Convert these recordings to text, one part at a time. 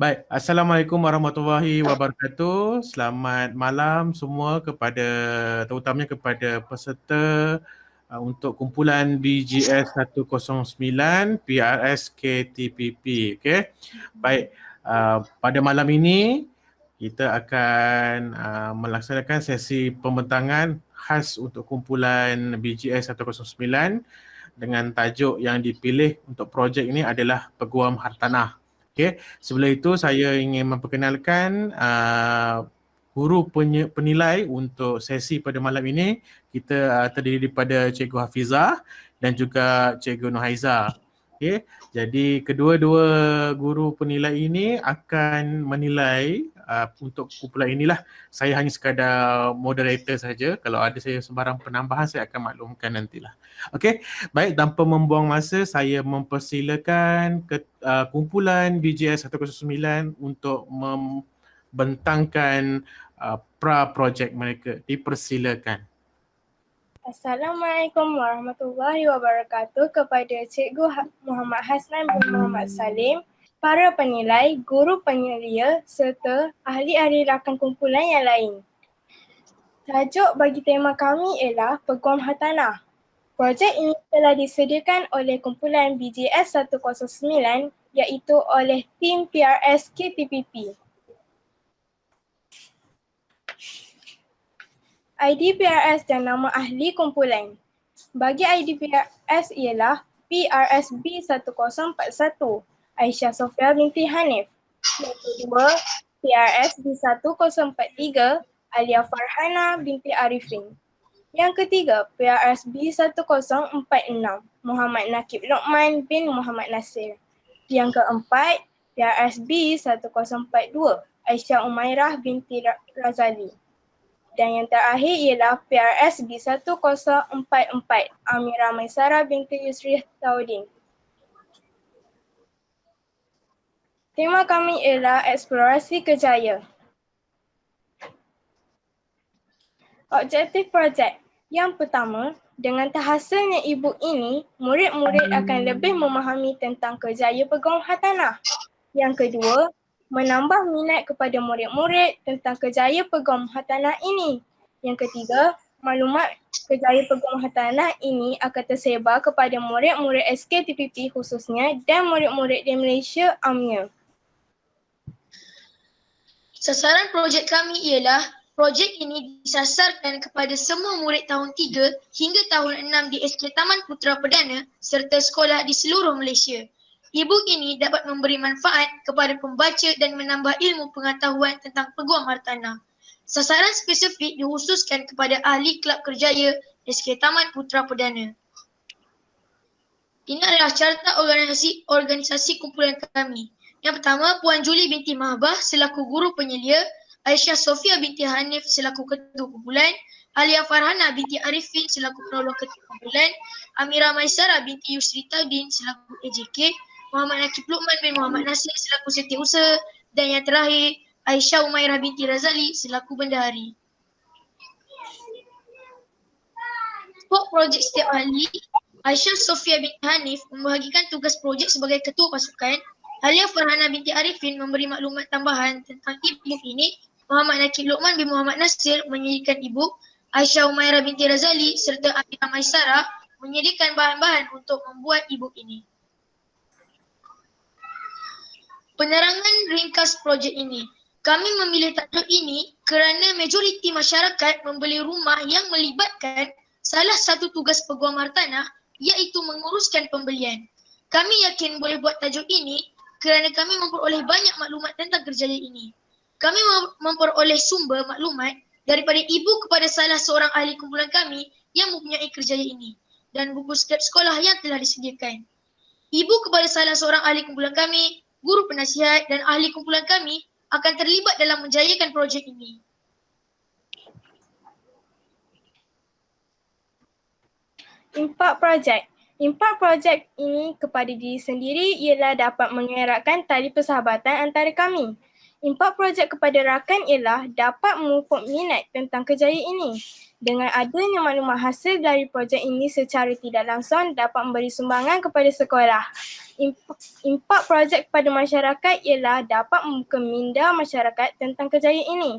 Baik, Assalamualaikum warahmatullahi wabarakatuh. Selamat malam semua terutamanya kepada peserta untuk kumpulan BGS 109 PRS KTPP. Okey. Baik, pada malam ini kita akan melaksanakan sesi pembentangan khas untuk kumpulan BGS 109 dengan tajuk yang dipilih untuk projek ini adalah Peguam Hartanah. Okey, sebelum itu saya ingin memperkenalkan guru penilai untuk sesi pada malam ini. Kita terdiri daripada Cikgu Hafizah dan juga Cikgu Nuhaiza. Okey, jadi kedua-dua guru penilai ini akan menilai untuk kumpulan inilah. Saya hanya sekadar moderator saja. Kalau ada saya sembarang penambahan saya akan maklumkan nantilah. Okey. Baik, tanpa membuang masa, saya mempersilakan kumpulan BGS 109 untuk membentangkan projek mereka. Dipersilakan. Assalamualaikum warahmatullahi wabarakatuh kepada Cikgu Muhammad Hasnan bin Muhammad Salim, para penilai, guru penyelia serta ahli-ahli rakan kumpulan yang lain. Tajuk bagi tema kami ialah Peguam Hartanah. Projek ini telah disediakan oleh kumpulan BGS 109 iaitu oleh tim PRS KTPP. ID PRS dan nama ahli kumpulan. Bagi ID PRS ialah PRSB 1041 Aisyah Sofia binti Hanif. Yang kedua, PRSB 1043 Alia Farhana binti Arifin. Yang ketiga, PRSB 1046 Muhammad Nakib Luqman bin Muhammad Nasir. Yang keempat, PRSB 1042 Aisyah Umairah binti Razali. Dan yang terakhir ialah PRSB 1044 Amira Maisara binti Yusri Taudin. Tema kami ialah eksplorasi kerjaya. Objektif projek. Yang pertama, dengan terhasilnya e-book ini, murid-murid akan lebih memahami tentang kerjaya Peguam Hartanah. Yang kedua, menambah minat kepada murid-murid tentang kerjaya Peguam Hartanah ini. Yang ketiga, maklumat kerjaya Peguam Hartanah ini akan tersebar kepada murid-murid SKTPP khususnya dan murid-murid di Malaysia amnya. Sasaran projek kami ialah projek ini disasarkan kepada semua murid tahun 3 hingga tahun 6 di SK Taman Putera Perdana serta sekolah di seluruh Malaysia. E-book ini dapat memberi manfaat kepada pembaca dan menambah ilmu pengetahuan tentang Peguam Hartanah. Sasaran spesifik dikhususkan kepada ahli kelab kerjaya SK Taman Putera Perdana. Ini adalah carta organisasi kumpulan kami. Yang pertama, Puan Julie binti Mahbah selaku guru penyelia, Aisyah Sofia binti Hanif selaku ketua kumpulan, Alia Farhana binti Arifin selaku penolong ketua kumpulan, Amira Maisara binti Yusri Taudin selaku AJK, Muhammad Nakib Luqman bin Muhammad Nasir selaku setiausaha dan yang terakhir Aisyah Umairah binti Razali selaku bendahari. Skop projek setiap ahli, Aisyah Sofia binti Hanif membahagikan tugas projek sebagai ketua pasukan, Alia Farhana binti Arifin memberi maklumat tambahan tentang e-book ini, Muhammad Nakib Luqman bin Muhammad Nasir menyediakan e-book, Aisyah Umairah binti Razali serta Amira Maisara menyediakan bahan-bahan untuk membuat e-book ini. Penerangan ringkas projek ini. Kami memilih tajuk ini kerana majoriti masyarakat membeli rumah yang melibatkan salah satu tugas Peguam Hartanah iaitu menguruskan pembelian. Kami yakin boleh buat tajuk ini kerana kami memperoleh banyak maklumat tentang kerjaya ini. Kami memperoleh sumber maklumat daripada ibu kepada salah seorang ahli kumpulan kami yang mempunyai kerjaya ini dan buku skrip sekolah yang telah disediakan. Ibu kepada salah seorang ahli kumpulan kami, guru penasihat dan ahli kumpulan kami akan terlibat dalam menjayakan projek ini. Impak projek ini kepada diri sendiri ialah dapat mengeratkan tali persahabatan antara kami. Impak projek kepada rakan ialah dapat memupuk minat tentang kerjaya ini. Dengan adanya maklumat hasil dari projek ini secara tidak langsung dapat memberi sumbangan kepada sekolah. Impak projek kepada masyarakat ialah dapat membuka minda masyarakat tentang kejayaan ini.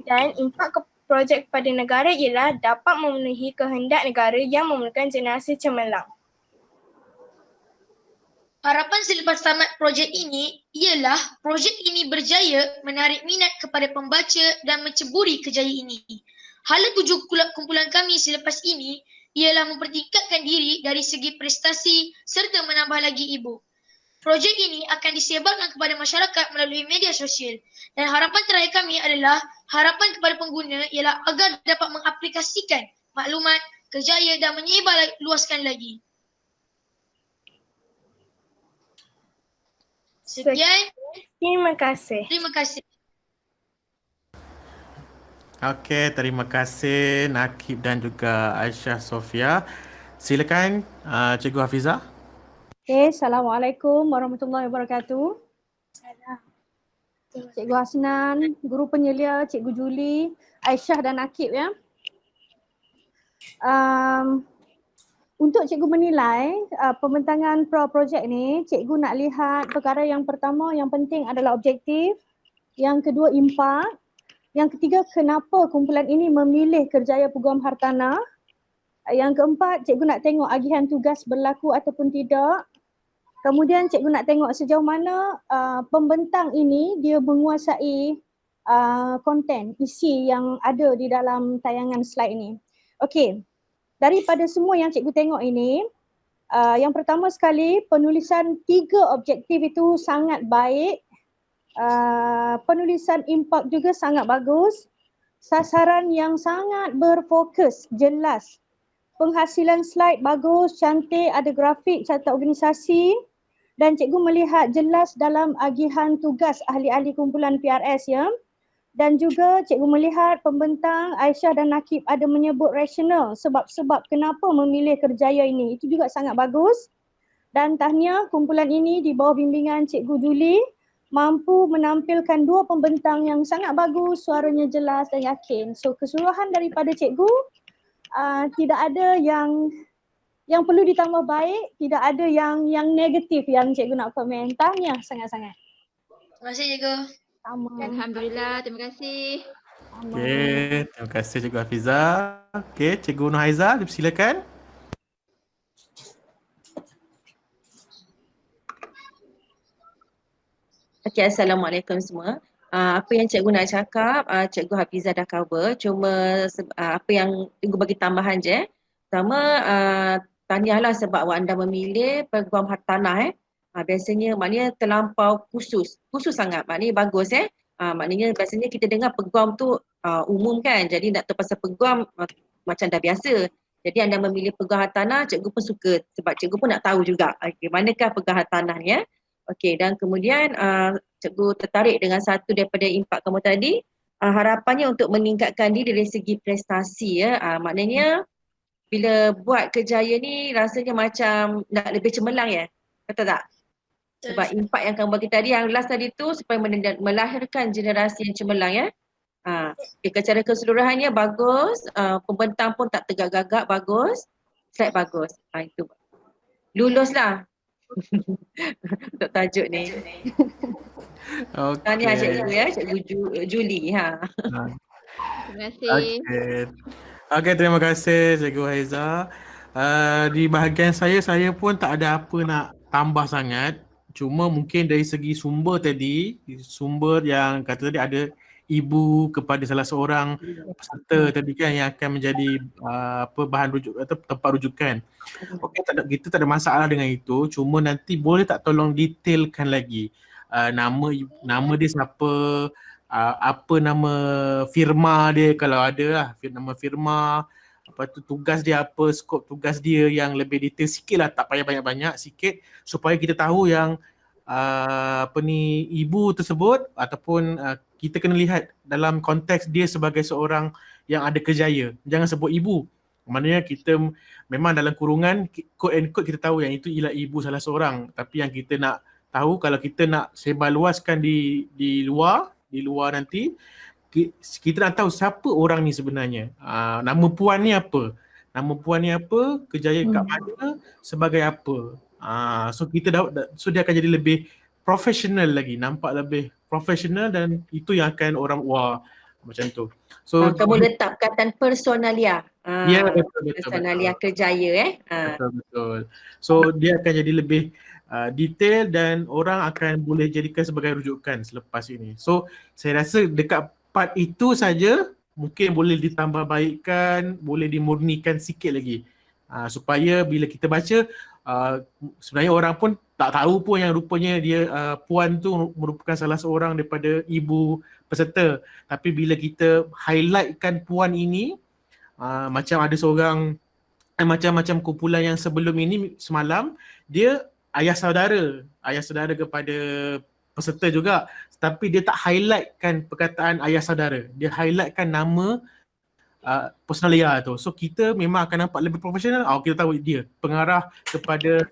Dan impak projek kepada negara ialah dapat memenuhi kehendak negara yang memerlukan generasi cemerlang. Harapan selepas tamat projek ini ialah projek ini berjaya menarik minat kepada pembaca dan menceburi kejayaan ini. Hala tuju kumpulan kami selepas ini ialah mempertingkatkan diri dari segi prestasi serta menambah lagi ibu. Projek ini akan disebarkan kepada masyarakat melalui media sosial dan harapan terakhir kami adalah harapan kepada pengguna ialah agar dapat mengaplikasikan maklumat, kerjaya dan menyebar luaskan lagi. Sekian. Terima kasih. Terima kasih. Okey, terima kasih Nakib dan juga Aisyah Sofia. Silakan Cikgu Hafizah. Okay, Assalamualaikum warahmatullahi wabarakatuh. Cikgu Hasnan, Guru Penyelia, Cikgu Julie, Aisyah dan Nakib ya. Untuk cikgu menilai pembentangan projek ni, cikgu nak lihat perkara yang pertama yang penting adalah objektif, yang kedua impak, yang ketiga kenapa kumpulan ini memilih kerjaya peguam hartanah, yang keempat cikgu nak tengok agihan tugas berlaku ataupun tidak, kemudian cikgu nak tengok sejauh mana pembentang ini dia menguasai konten, isi yang ada di dalam tayangan slide ini. Okey. Daripada semua yang cikgu tengok ini, yang pertama sekali penulisan 3 objektif itu sangat baik, penulisan impak juga sangat bagus, sasaran yang sangat berfokus, jelas, penghasilan slide bagus, cantik, ada grafik, catat organisasi dan cikgu melihat jelas dalam agihan tugas ahli-ahli kumpulan PRS ya. Dan juga cikgu melihat pembentang Aisyah dan Nakib ada menyebut rasional sebab-sebab kenapa memilih kerjaya ini. Itu juga sangat bagus. Dan tahniah kumpulan ini di bawah bimbingan Cikgu Julie mampu menampilkan 2 pembentang yang sangat bagus, suaranya jelas dan yakin. So keseluruhan daripada cikgu tidak ada yang perlu ditambah baik, tidak ada yang negatif yang cikgu nak komen. Tahniah sangat-sangat. Terima kasih cikgu. Alhamdulillah, terima kasih. Okey, terima kasih Cikgu Hafizah. Okey, Cikgu Nur Haiza, silakan. Okey, Assalamualaikum semua. Apa yang cikgu nak cakap, Cikgu Hafizah dah cover. Cuma apa yang cikgu bagi tambahan je. Pertama, tahniahlah sebab awak anda memilih peguam hartanah. Biasanya maknanya terlampau khusus sangat, maknanya bagus maknanya biasanya kita dengar peguam tu umum kan, jadi nak tahu pasal peguam macam dah biasa. Jadi anda memilih peguam hartanah, cikgu pun suka sebab cikgu pun nak tahu juga manakah peguam hartanah ni Okey, dan kemudian cikgu tertarik dengan satu daripada impak kamu tadi, harapannya untuk meningkatkan diri dari segi prestasi maknanya bila buat kerjaya ni rasanya macam nak lebih cemerlang betul tak? Sebab impak yang kamu bagi tadi, yang last tadi tu supaya melahirkan generasi yang cemerlang secara keseluruhannya bagus, pembentang pun tak tegak-gagak, bagus, slide bagus. Itu luluslah untuk tajuk ni. Tahniah cikgu Cikgu Julie. Terima kasih. Okey, terima kasih Cikgu Haiza. Di bahagian saya pun tak ada apa nak tambah sangat. Cuma mungkin dari segi sumber tadi, sumber yang kata tadi ada ibu kepada salah seorang peserta tadi kan yang akan menjadi bahan rujuk atau tempat rujukan. Okey, kita tak ada masalah dengan itu, cuma nanti boleh tak tolong detailkan lagi nama dia siapa, apa nama firma dia kalau ada lah, nama firma, apa tu tugas dia apa, skop tugas dia yang lebih detail sikit lah, tak payah banyak-banyak, sikit supaya kita tahu yang ibu tersebut ataupun kita kena lihat dalam konteks dia sebagai seorang yang ada kerjaya. Jangan sebut ibu. Maknanya kita memang dalam kurungan quote and quote kita tahu yang itu ialah ibu salah seorang, tapi yang kita nak tahu kalau kita nak sebar luaskan di luar nanti kita nak tahu siapa orang ni sebenarnya. Nama puan ni apa? Nama puan ni apa? Kerjaya kat mana? Sebagai apa? So dia akan jadi lebih profesional lagi, nampak lebih profesional dan itu yang akan orang wah macam tu. So Kamu letak perkataan personalia. ya, betul. Personalia Kerjaya Betul. So dia akan jadi lebih detail dan orang akan boleh jadikan sebagai rujukan selepas ini. So saya rasa dekat part itu saja mungkin boleh ditambah baikkan, boleh dimurnikan sikit lagi. Supaya bila kita baca sebenarnya orang pun tak tahu pun yang rupanya dia puan tu merupakan salah seorang daripada ibu peserta. Tapi bila kita highlightkan puan ini, macam ada seorang macam kumpulan yang sebelum ini semalam, dia ayah saudara kepada peserta juga, tapi dia tak highlightkan perkataan ayah saudara, dia highlightkan nama personalia tu. So kita memang akan nampak lebih profesional. Kita tahu dia pengarah kepada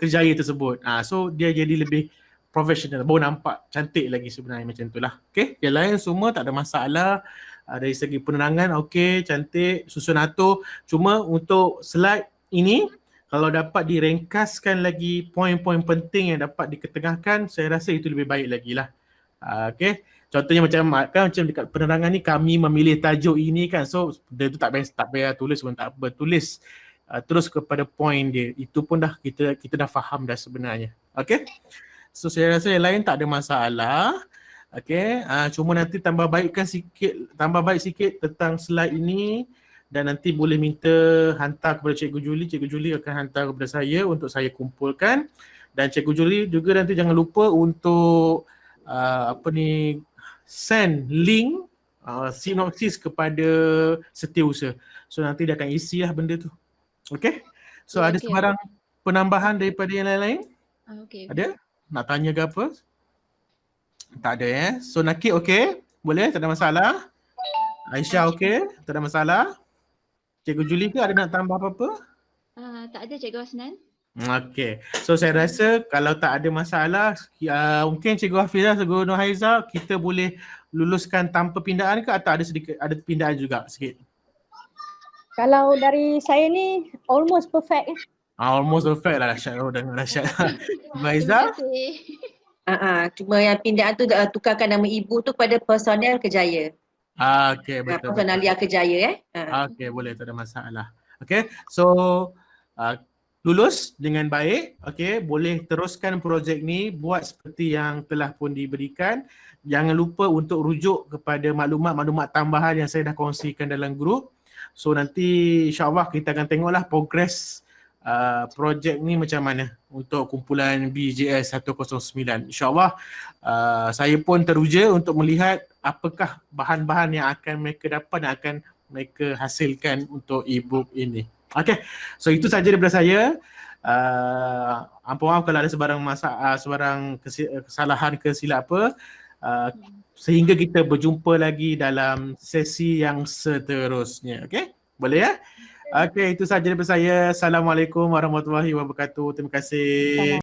Kerjaya tersebut. So dia jadi lebih profesional, baru nampak cantik lagi sebenarnya macam tu lah. Okay, yang lain semua tak ada masalah. Dari segi penerangan okey, cantik, susun atur. Cuma untuk slide ini kalau dapat direngkaskan lagi poin-poin penting yang dapat diketengahkan, saya rasa itu lebih baik lagi lah. Okey. Contohnya macam dekat penerangan ni kami memilih tajuk ini kan. So dia tu tak payah tulis pun tak apa. Tulis terus kepada poin dia. Itu pun dah kita dah faham dah sebenarnya. Okey. So saya rasa yang lain tak ada masalah. Okey, cuma nanti tambah baik sikit tentang slide ini dan nanti boleh minta hantar kepada Cikgu Julie. Cikgu Julie akan hantar kepada saya untuk saya kumpulkan, dan Cikgu Julie juga nanti jangan lupa untuk send link sinopsis kepada Setiausaha. So nanti dia akan isi lah benda tu. Okey. So ada sebarang penambahan daripada yang lain-lain? Okey. Ada? Nak tanya ke apa? Tak ada ya. So Nakib okey? Boleh? Tak ada masalah? Aisyah okey? Tak ada masalah? Cikgu Julie ke ada nak tambah apa-apa? Tak ada Cikgu Hasnan. Okey. So saya rasa kalau tak ada masalah, mungkin Cikgu Hafizah, Cikgu Nurhaiza, kita boleh luluskan tanpa pindaan ke atau ada pindaan juga sikit? Kalau dari saya ni almost perfect. Almost perfect lah, dahsyat. Nurhaiza? Terima kasih. Cuma yang pindaan tu tukarkan nama ibu tu kepada personel Kerjaya. Okey, betul. Personalia Kerjaya Okey, boleh, tak ada masalah. Okey. So lulus dengan baik, okey, boleh teruskan projek ni, buat seperti yang telah pun diberikan. Jangan lupa untuk rujuk kepada maklumat-maklumat tambahan yang saya dah kongsikan dalam grup. So nanti insya-Allah kita akan tengoklah progres projek ni macam mana untuk kumpulan BJS 109. InsyaAllah saya pun teruja untuk melihat apakah bahan-bahan yang akan mereka dapat dan akan mereka hasilkan untuk e-book ini. Okay, so itu saja daripada saya. Ampun maaf kalau ada sebarang kesalahan ke silap apa. Sehingga kita berjumpa lagi dalam sesi yang seterusnya. Okay, boleh ya? Okay, itu saja daripada saya. Assalamualaikum warahmatullahi wabarakatuh. Terima kasih.